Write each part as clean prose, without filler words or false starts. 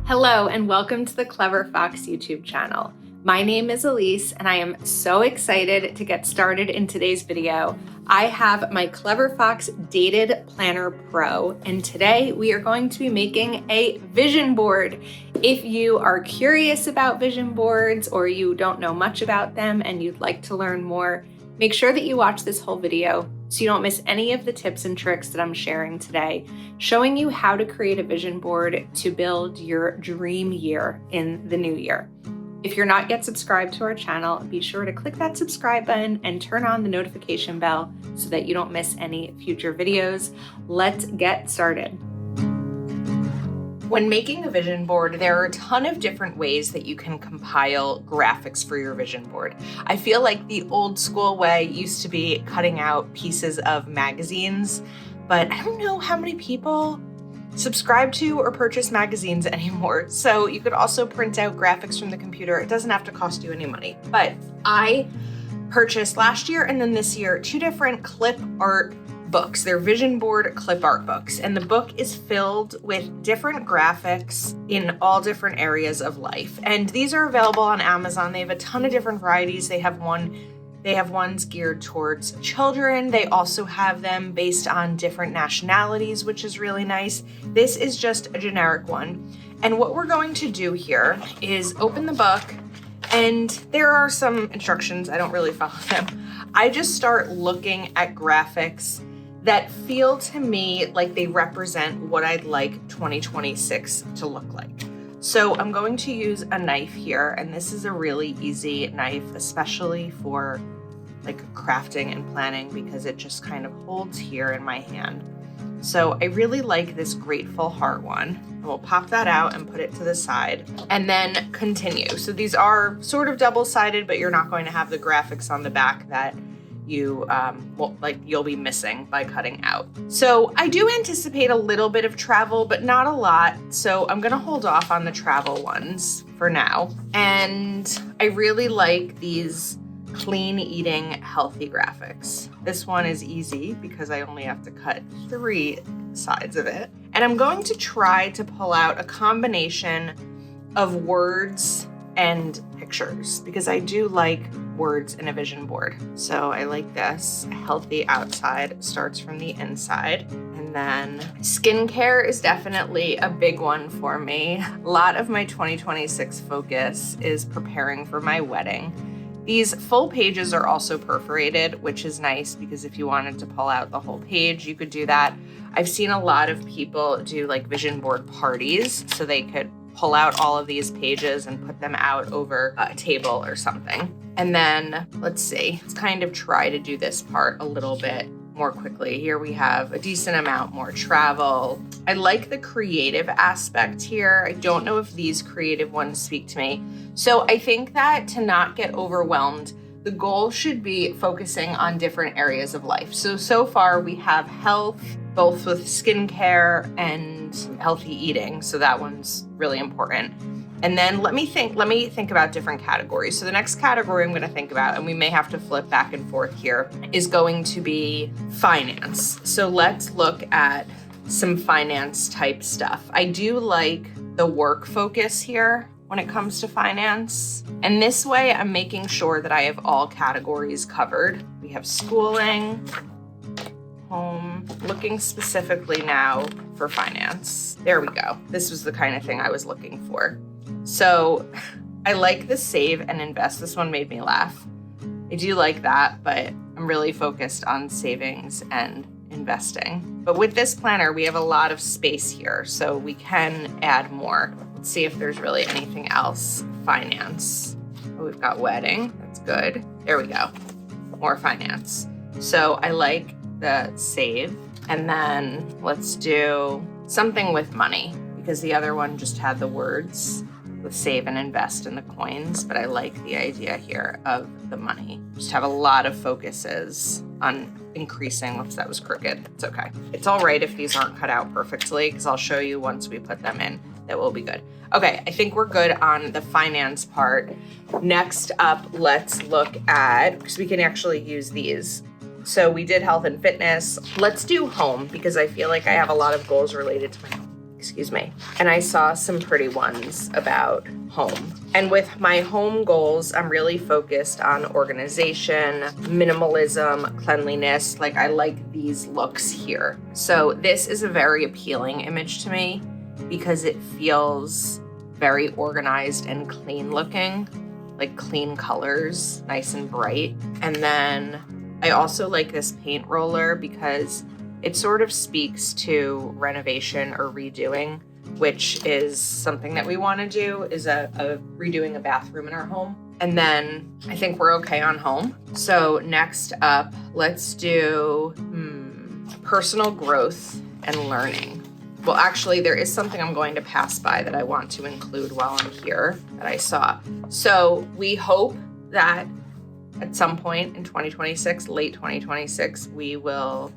Hello and welcome to the Clever Fox YouTube channel. My name is Ilysse and I am so excited to get started in today's video. I have my Clever Fox Dated Planner Pro and today we are going to be making a vision board. If you are curious about vision boards or you don't know much about them and you'd like to learn more, make sure that you watch this whole video so you don't miss any of the tips and tricks that I'm sharing today, showing you how to create a vision board to build your dream year in the new year. If you're not yet subscribed to our channel, be sure to click that subscribe button and turn on the notification bell so that you don't miss any future videos. Let's get started. When making a vision board, there are a ton of different ways that you can compile graphics for your vision board. I feel like the old school way used to be cutting out pieces of magazines, but I don't know how many people subscribe to or purchase magazines anymore. So you could also print out graphics from the computer. It doesn't have to cost you any money. But I purchased last year and then this year 2 different clip art books. They're vision board clip art books, and the book is filled with different graphics in all different areas of life. And these are available on Amazon. They have a ton of different varieties. They have ones geared towards children. They also have them based on different nationalities, which is really nice. This is just a generic one. And what we're going to do here is open the book, and there are some instructions. I don't really follow them. I just start looking at graphics that feel to me like they represent what I'd like 2026 to look like. So I'm going to use a knife here, and this is a really easy knife, especially for like crafting and planning, because it just kind of holds here in my hand. So I really like this Grateful Heart one. And we'll pop that out and put it to the side and then continue. So these are sort of double-sided, but you're not going to have the graphics on the back that you'll be missing by cutting out. So I do anticipate a little bit of travel, but not a lot. So I'm gonna hold off on the travel ones for now. And I really like these clean eating healthy graphics. This one is easy because I only have to cut 3 sides of it. And I'm going to try to pull out a combination of words and pictures because I do like words in a vision board. So I like this. A healthy outside starts from the inside. And then skincare is definitely a big one for me. A lot of my 2026 focus is preparing for my wedding. These full pages are also perforated, which is nice because if you wanted to pull out the whole page, you could do that. I've seen a lot of people do like vision board parties, so they could pull out all of these pages and put them out over a table or something. And then let's see, let's kind of try to do this part a little bit more quickly. Here we have a decent amount more travel. I like the creative aspect here. I don't know if these creative ones speak to me. So I think that to not get overwhelmed, the goal should be focusing on different areas of life. So far we have health, both with skincare and healthy eating. So that one's really important. And then let me think about different categories. So the next category I'm going to think about, and we may have to flip back and forth here, is going to be finance. So let's look at some finance type stuff. I do like the work focus here when it comes to finance. And this way I'm making sure that I have all categories covered. We have schooling, home, looking specifically now for finance. There we go. This was the kind of thing I was looking for. So I like the save and invest. This one made me laugh. I do like that, but I'm really focused on savings and investing. But with this planner, we have a lot of space here, so we can add more. Let's see if there's really anything else. Finance. Oh, we've got wedding. That's good. There we go. More finance. So I like the save. And then let's do something with money because the other one just had the words with save and invest in the coins, but I like the idea here of the money. Just have a lot of focuses on increasing. Whoops, that was crooked. It's okay. It's all right if these aren't cut out perfectly because I'll show you once we put them in that will be good. Okay, I think we're good on the finance part. Next up, let's look at, because we can actually use these. So we did health and fitness. Let's do home because I feel like I have a lot of goals related to my home. excuse me. And I saw some pretty ones about home. And with my home goals, I'm really focused on organization, minimalism, cleanliness. Like I like these looks here. So this is a very appealing image to me because it feels very organized and clean looking, like clean colors, nice and bright. And then I also like this paint roller because it sort of speaks to renovation or redoing, which is something that we want to do, is redoing a bathroom in our home. And then I think we're okay on home. So next up, let's do personal growth and learning. Well, actually, there is something I'm going to pass by that I want to include while I'm here that I saw. So we hope that at some point in 2026, late 2026, we will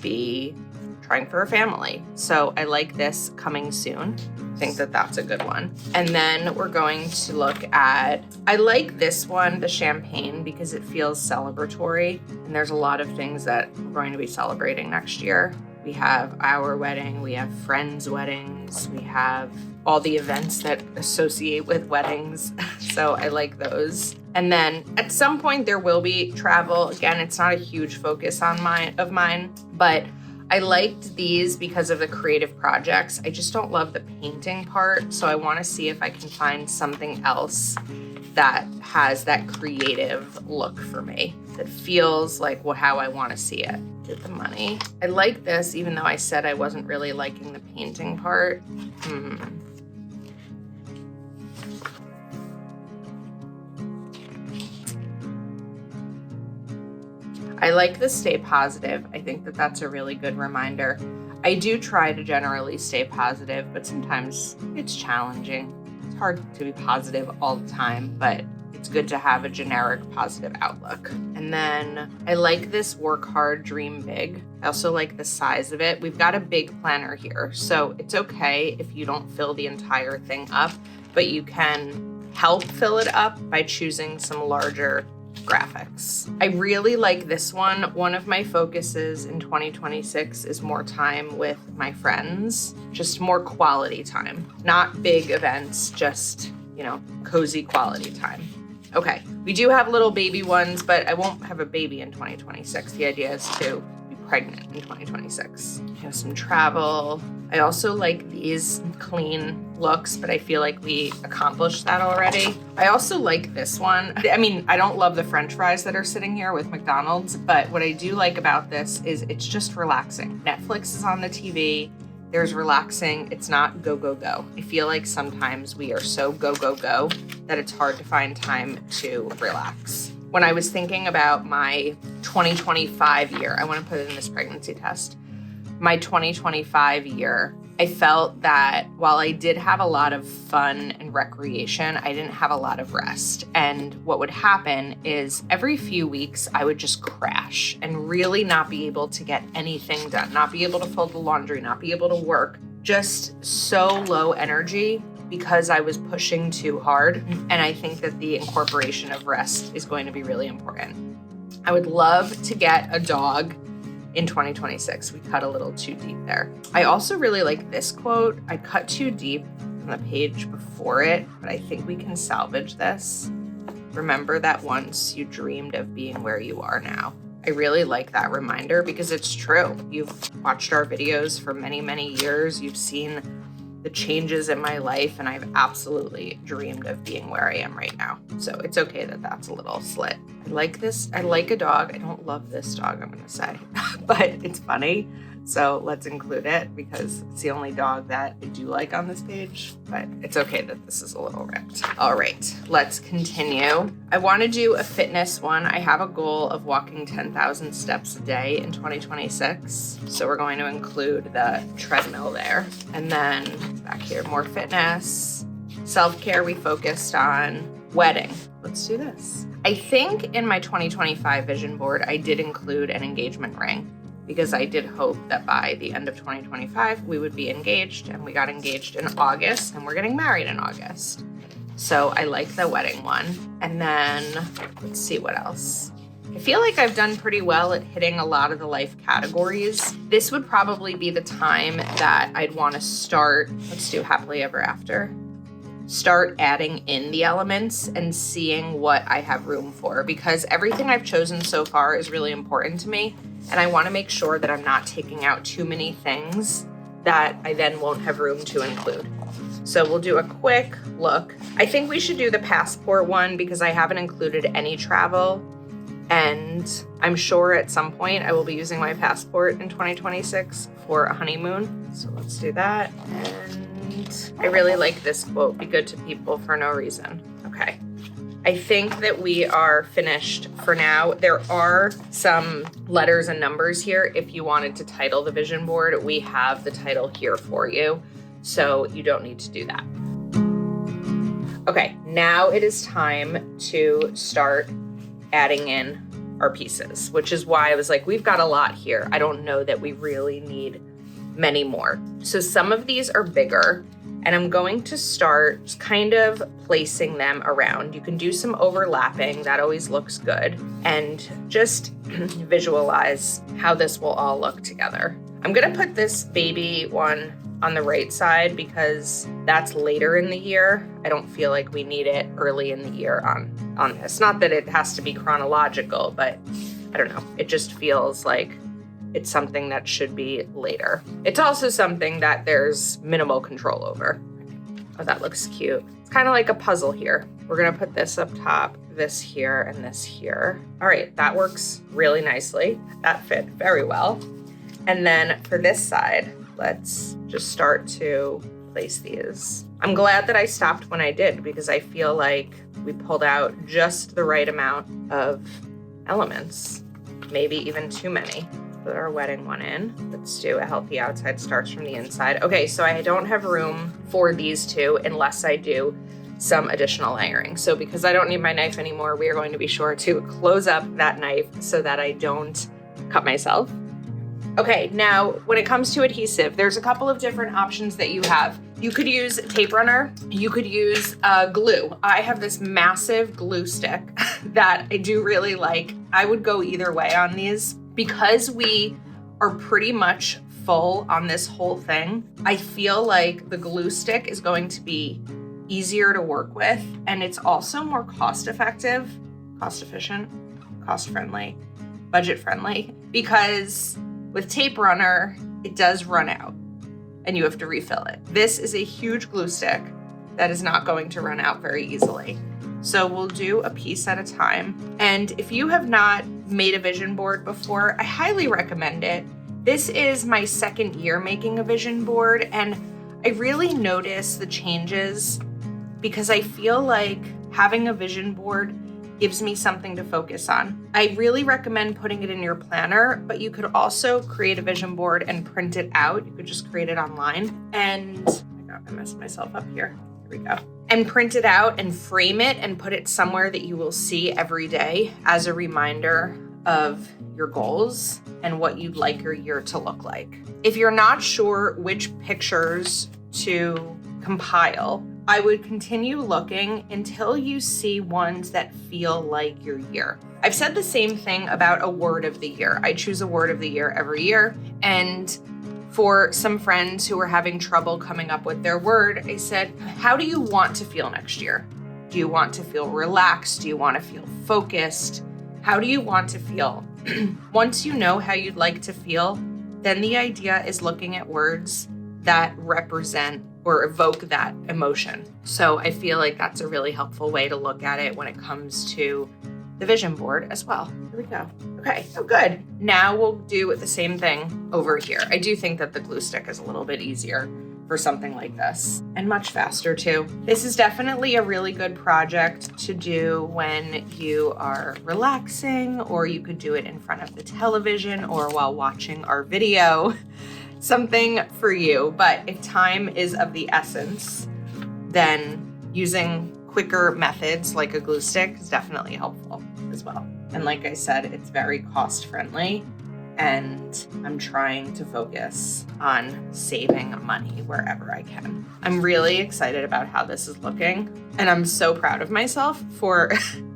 be trying for a family. So I like this coming soon. I think that that's a good one. And then we're going to look at, I like this one, the champagne, because it feels celebratory. And there's a lot of things that we're going to be celebrating next year. We have our wedding, we have friends' weddings, we have all the events that associate with weddings. So I like those. And then at some point there will be travel. Again, it's not a huge focus of mine, but I liked these because of the creative projects. I just don't love the painting part. So I want to see if I can find something else that has that creative look for me, that feels like how I want to see it. Get the money. I like this, even though I said I wasn't really liking the painting part. I like the stay positive. I think that that's a really good reminder. I do try to generally stay positive, but sometimes it's challenging. It's hard to be positive all the time, but it's good to have a generic positive outlook. And then I like this work hard, dream big. I also like the size of it. We've got a big planner here, so it's okay if you don't fill the entire thing up, but you can help fill it up by choosing some larger graphics. I really like this one. One of my focuses in 2026 is more time with my friends, just more quality time, not big events, just, cozy quality time. Okay, we do have little baby ones, but I won't have a baby in 2026. The idea is to be pregnant in 2026. I have some travel. I also like these clean looks, but I feel like we accomplished that already. I also like this one. I mean, I don't love the French fries that are sitting here with McDonald's, but what I do like about this is it's just relaxing. Netflix is on the TV. There's relaxing. It's not go, go, go. I feel like sometimes we are so go, go, go that it's hard to find time to relax. When I was thinking about my 2025 year, I want to put it in this pregnancy test. My 2025 year, I felt that while I did have a lot of fun and recreation, I didn't have a lot of rest. And what would happen is every few weeks, I would just crash and really not be able to get anything done, not be able to fold the laundry, not be able to work, just so low energy because I was pushing too hard. And I think that the incorporation of rest is going to be really important. I would love to get a dog in 2026. We cut a little too deep there. I also really like this quote. I cut too deep on the page before it, but I think we can salvage this. Remember that once you dreamed of being where you are now. I really like that reminder because it's true. You've watched our videos for many, many years. You've seen the changes in my life, and I've absolutely dreamed of being where I am right now. So it's okay that that's a little slit. I like this. I like a dog. I don't love this dog, I'm gonna say, but it's funny. So let's include it because it's the only dog that I do like on this page, but it's okay that this is a little ripped. All right, let's continue. I want to do a fitness one. I have a goal of walking 10,000 steps a day in 2026. So we're going to include the treadmill there. And then back here, more fitness. Self-care, we focused on wedding. Let's do this. I think in my 2025 vision board, I did include an engagement ring, because I did hope that by the end of 2025, we would be engaged, and we got engaged in August, and we're getting married in August. So I like the wedding one. And then let's see what else. I feel like I've done pretty well at hitting a lot of the life categories. This would probably be the time that I'd want to start, let's do happily ever after. Start adding in the elements and seeing what I have room for, because everything I've chosen so far is really important to me. And I want to make sure that I'm not taking out too many things that I then won't have room to include. So we'll do a quick look. I think we should do the passport one because I haven't included any travel. And I'm sure at some point I will be using my passport in 2026 for a honeymoon. So let's do that. And I really like this quote, be good to people for no reason. Okay. I think that we are finished for now. There are some letters and numbers here. If you wanted to title the vision board, we have the title here for you. So you don't need to do that. Okay, now it is time to start adding in our pieces, which is why I was like, we've got a lot here. I don't know that we really need many more. So some of these are bigger, and I'm going to start kind of placing them around. You can do some overlapping, that always looks good, and just visualize how this will all look together. I'm gonna put this baby one on the right side because that's later in the year. I don't feel like we need it early in the year on this. Not that it has to be chronological, but I don't know. It just feels like it's something that should be later. It's also something that there's minimal control over. Oh, that looks cute. It's kind of like a puzzle here. We're gonna put this up top, this here, and this here. All right, that works really nicely. That fit very well. And then for this side, let's just start to place these. I'm glad that I stopped when I did because I feel like we pulled out just the right amount of elements, maybe even too many. Put our wedding one in. Let's do a healthy outside starts from the inside. Okay, so I don't have room for these two unless I do some additional layering. So because I don't need my knife anymore, we are going to be sure to close up that knife so that I don't cut myself. Okay, now when it comes to adhesive, there's a couple of different options that you have. You could use tape runner, you could use glue. I have this massive glue stick that I do really like. I would go either way on these. Because we are pretty much full on this whole thing, I feel like the glue stick is going to be easier to work with, and it's also more cost effective, cost efficient, cost friendly, budget friendly, because with tape runner, it does run out and you have to refill it. This is a huge glue stick that is not going to run out very easily. So we'll do a piece at a time. And if you have not made a vision board before, I highly recommend it. This is my second year making a vision board, and I really notice the changes because I feel like having a vision board gives me something to focus on. I really recommend putting it in your planner, but you could also create a vision board and print it out. You could just create it online. And oh my God, I messed myself up here. Here we go. And print it out and frame it and put it somewhere that you will see every day as a reminder of your goals and what you'd like your year to look like. If you're not sure which pictures to compile, I would continue looking until you see ones that feel like your year. I've said the same thing about a word of the year. I choose a word of the year every year, and for some friends who were having trouble coming up with their word, I said, how do you want to feel next year? Do you want to feel relaxed? Do you want to feel focused? How do you want to feel? Once you know how you'd like to feel, then the idea is looking at words that represent or evoke that emotion. So I feel like that's a really helpful way to look at it when it comes to the vision board as well. Here we go. Okay, oh good. Now we'll do the same thing over here. I do think that the glue stick is a little bit easier for something like this and much faster too. This is definitely a really good project to do when you are relaxing, or you could do it in front of the television or while watching our video. Something for you, but if time is of the essence, then using quicker methods like a glue stick is definitely helpful as well. And like I said, it's very cost friendly, and I'm trying to focus on saving money wherever I can. I'm really excited about how this is looking, and I'm so proud of myself for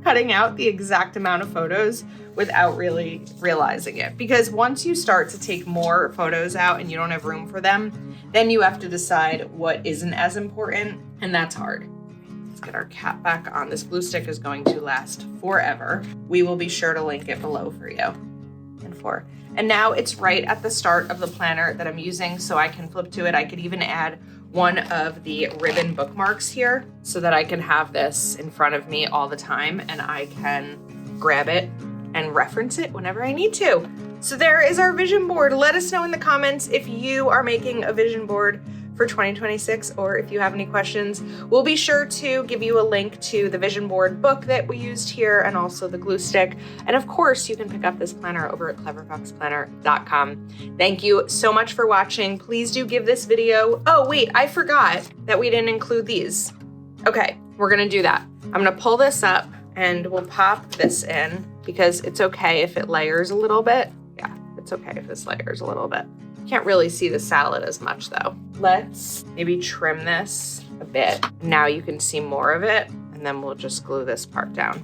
cutting out the exact amount of photos without really realizing it. Because once you start to take more photos out and you don't have room for them, then you have to decide what isn't as important, and that's hard. Let's get our cap back on. This glue stick is going to last forever. We will be sure to link it below for you. And now it's right at the start of the planner that I'm using, so I can flip to it. I could even add one of the ribbon bookmarks here so that I can have this in front of me all the time and I can grab it and reference it whenever I need to. So there is our vision board. Let us know in the comments if you are making a vision board for 2026 or if you have any questions. We'll be sure to give you a link to the vision board book that we used here and also the glue stick. And of course, you can pick up this planner over at cleverfoxplanner.com. Thank you so much for watching. Please do give this video. Oh wait, I forgot that we didn't include these. Okay, we're gonna do that. I'm gonna pull this up and we'll pop this in because it's okay if it layers a little bit. Yeah, it's okay if this layers a little bit. Can't really see the salad as much though. Let's maybe trim this a bit. Now you can see more of it, and then we'll just glue this part down.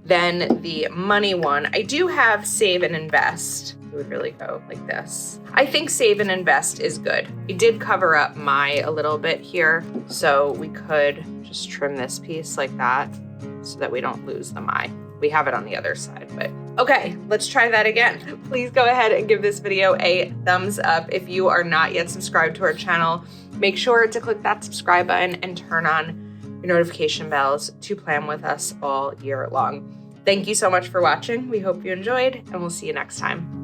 Then the money one, I do have save and invest. It would really go like this. I think save and invest is good. I did cover up my a little bit here, so we could just trim this piece like that so that we don't lose the my. We have it on the other side, but okay, let's try that again. Please go ahead and give this video a thumbs up. If you are not yet subscribed to our channel, make sure to click that subscribe button and turn on your notification bells to plan with us all year long. Thank you so much for watching. We hope you enjoyed, and we'll see you next time.